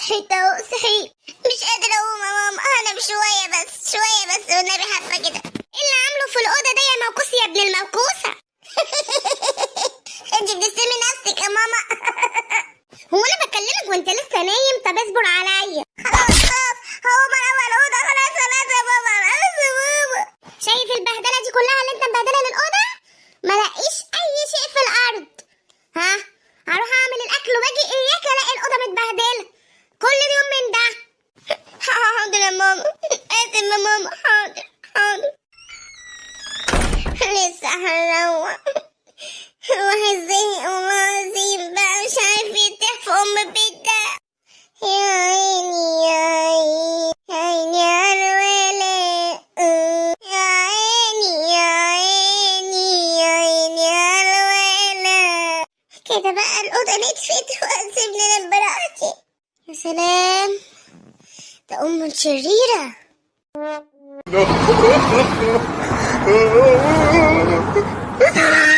صحيت اهو صحيت. مش قادرة اقوم يا ماما، هنام شوية بس والنبي هفة كده. ايه اللي عامله في الأوضة ده يا موكوس يا ابن الموكوسة؟ انت بتسمي نفسك يا ماما. هو انا بكلمك وانت لسه نايم؟ طب اصبر عليا. خلاص هقوم اروح الأوضة. خلاص يا ماما، خلاص يا ماما. شايف البهدلة دي كلها اللي انت مبهدلها للأوضة؟ ما لاقيش أي شيء في الأرض. ها هروح اعمل الاكل واجي اياك الاقي الاوضه متبهدله كل يوم من ده. حاضر يا ماما، اسف يا ماما، حاضر. لسه هنروح. الواحد زهق والله العظيم بقى، مش عارف يرتاح في البيت ده. يا عيني يا عيني يا عيني على الولاء. يا عيني يا عيني يا عيني على الولاء. كده بقى الأوضة نتفت وأسيب ننام براحتي. يا سلام، ده أم شريرة. سلام.